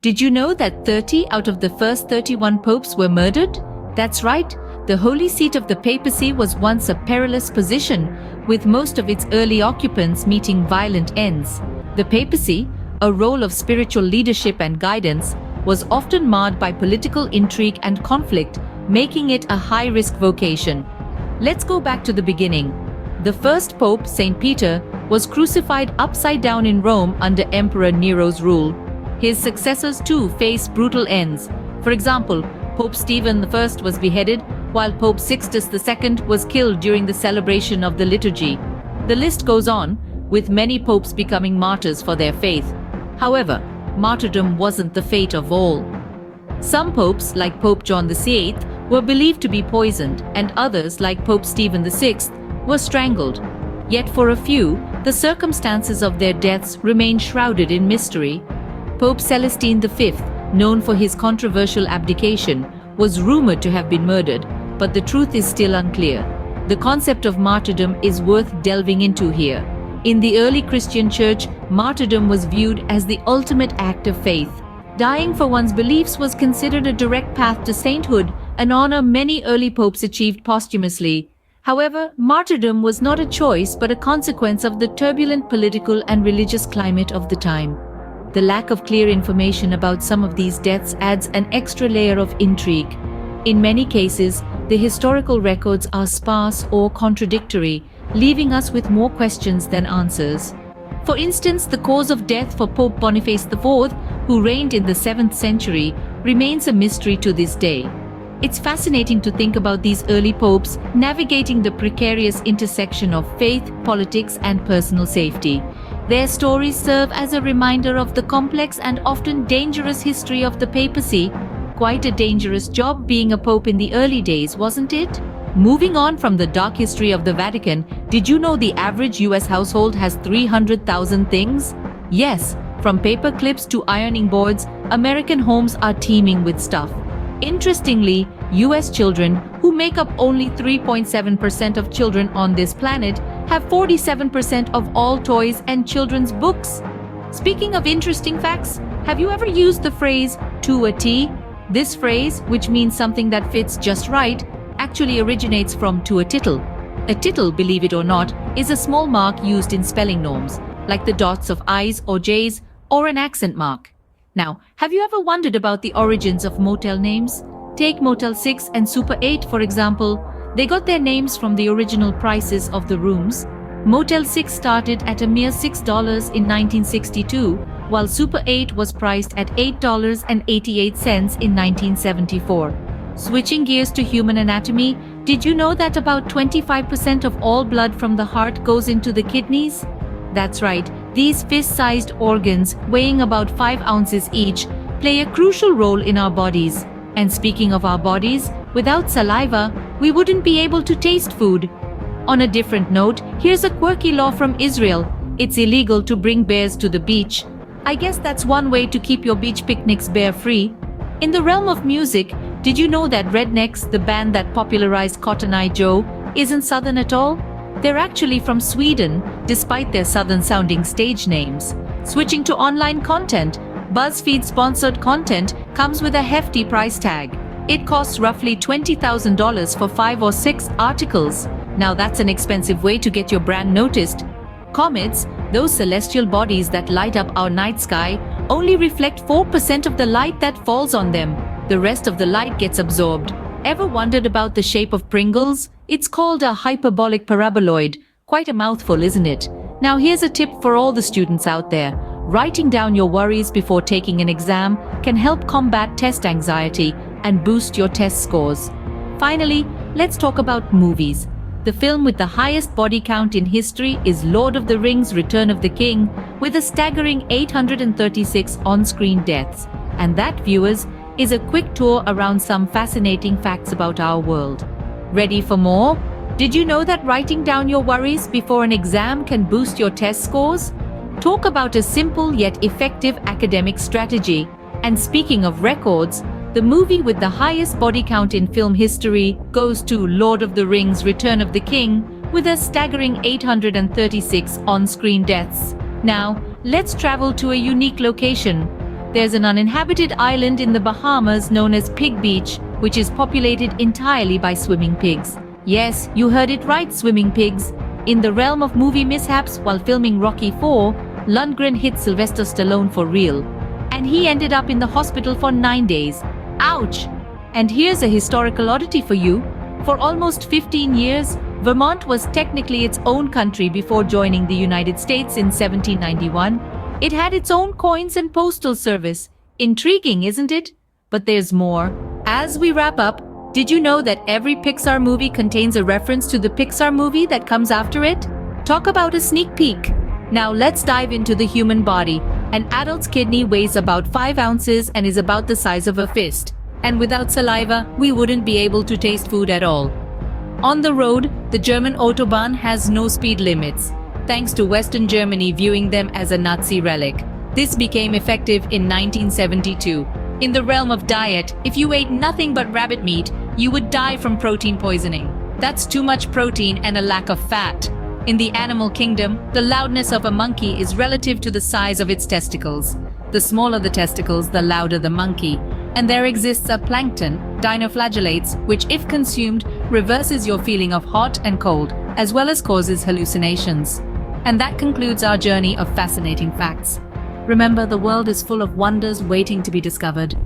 Did you know that 30 out of the first 31 popes were murdered? That's right, the holy seat of the papacy was once a perilous position, with most of its early occupants meeting violent ends. The papacy, a role of spiritual leadership and guidance, was often marred by political intrigue and conflict, making it a high-risk vocation. Let's go back to the beginning. The first pope, Saint Peter, was crucified upside down in Rome under Emperor Nero's rule. His successors too faced brutal ends. For example, Pope Stephen I was beheaded, while Pope Sixtus II was killed during the celebration of the liturgy. The list goes on, with many popes becoming martyrs for their faith. However, martyrdom wasn't the fate of all. Some popes, like Pope John VIII, were believed to be poisoned, and others, like Pope Stephen VI, were strangled. Yet for a few, the circumstances of their deaths remain shrouded in mystery. Pope Celestine V, known for his controversial abdication, was rumored to have been murdered, but the truth is still unclear. The concept of martyrdom is worth delving into here. In the early Christian church, martyrdom was viewed as the ultimate act of faith. Dying for one's beliefs was considered a direct path to sainthood, an honor many early popes achieved posthumously. However, martyrdom was not a choice but a consequence of the turbulent political and religious climate of the time. The lack of clear information about some of these deaths adds an extra layer of intrigue. In many cases, the historical records are sparse or contradictory, leaving us with more questions than answers. For instance, the cause of death for Pope Boniface IV, who reigned in the 7th century, remains a mystery to this day. It's fascinating to think about these early popes navigating the precarious intersection of faith, politics, and personal safety. Their stories serve as a reminder of the complex and often dangerous history of the papacy. Quite a dangerous job being a pope in the early days, wasn't it? Moving on from the dark history of the Vatican, did you know the average US household has 300,000 things? Yes, from paper clips to ironing boards, American homes are teeming with stuff. Interestingly, US children, who make up only 3.7% of children on this planet, have 47% of all toys and children's books. Speaking of interesting facts, have you ever used the phrase "to a T"? This phrase, which means something that fits just right, actually originates from "to a tittle." A tittle, believe it or not, is a small mark used in spelling norms, like the dots of I's or J's, or an accent mark. Now, have you ever wondered about the origins of motel names? Take Motel 6 and Super 8, for example. They got their names from the original prices of the rooms. Motel 6 started at a mere $6 in 1962, while Super 8 was priced at $8.88 in 1974. Switching gears to human anatomy, did you know that about 25% of all blood from the heart goes into the kidneys? That's right, these fist-sized organs, weighing about 5 ounces each, play a crucial role in our bodies. And speaking of our bodies, without saliva, we wouldn't be able to taste food. On a different note, here's a quirky law from Israel. It's illegal to bring bears to the beach. I guess that's one way to keep your beach picnics bear-free. In the realm of music, did you know that Rednecks, the band that popularized Cotton Eye Joe, isn't Southern at all? They're actually from Sweden, despite their Southern-sounding stage names. Switching to online content, BuzzFeed-sponsored content comes with a hefty price tag. It costs roughly $20,000 for 5 or 6 articles. Now that's an expensive way to get your brand noticed. Comets, those celestial bodies that light up our night sky, only reflect 4% of the light that falls on them. The rest of the light gets absorbed. Ever wondered about the shape of Pringles? It's called a hyperbolic paraboloid. Quite a mouthful, isn't it? Now here's a tip for all the students out there. Writing down your worries before taking an exam can help combat test anxiety and boost your test scores. Finally, let's talk about movies. The film with the highest body count in history is Lord of the Rings: Return of the King, with a staggering 836 on-screen deaths. And that, viewers, is a quick tour around some fascinating facts about our world. Ready for more? Did you know that writing down your worries before an exam can boost your test scores? Talk about a simple yet effective academic strategy. And speaking of records, the movie with the highest body count in film history goes to Lord of the Rings: Return of the King, with a staggering 836 on-screen deaths. Now, let's travel to a unique location. There's an uninhabited island in the Bahamas known as Pig Beach, which is populated entirely by swimming pigs. Yes, you heard it right, swimming pigs. In the realm of movie mishaps while filming Rocky IV, Lundgren hit Sylvester Stallone for real. And he ended up in the hospital for 9 days. Ouch! And here's a historical oddity for you. For almost 15 years, Vermont was technically its own country before joining the United States in 1791. It had its own coins and postal service. Intriguing, isn't it? But there's more. As we wrap up, did you know that every Pixar movie contains a reference to the Pixar movie that comes after it? Talk about a sneak peek. Now let's dive into the human body. An adult's kidney weighs about 5 ounces and is about the size of a fist. And without saliva, we wouldn't be able to taste food at all. On the road, the German Autobahn has no speed limits, thanks to Western Germany viewing them as a Nazi relic. This became effective in 1972. In the realm of diet, if you ate nothing but rabbit meat, you would die from protein poisoning. That's too much protein and a lack of fat. In the animal kingdom, the loudness of a monkey is relative to the size of its testicles. The smaller the testicles, the louder the monkey. And there exists a plankton, dinoflagellates, which if consumed, reverses your feeling of hot and cold, as well as causes hallucinations. And that concludes our journey of fascinating facts. Remember, the world is full of wonders waiting to be discovered.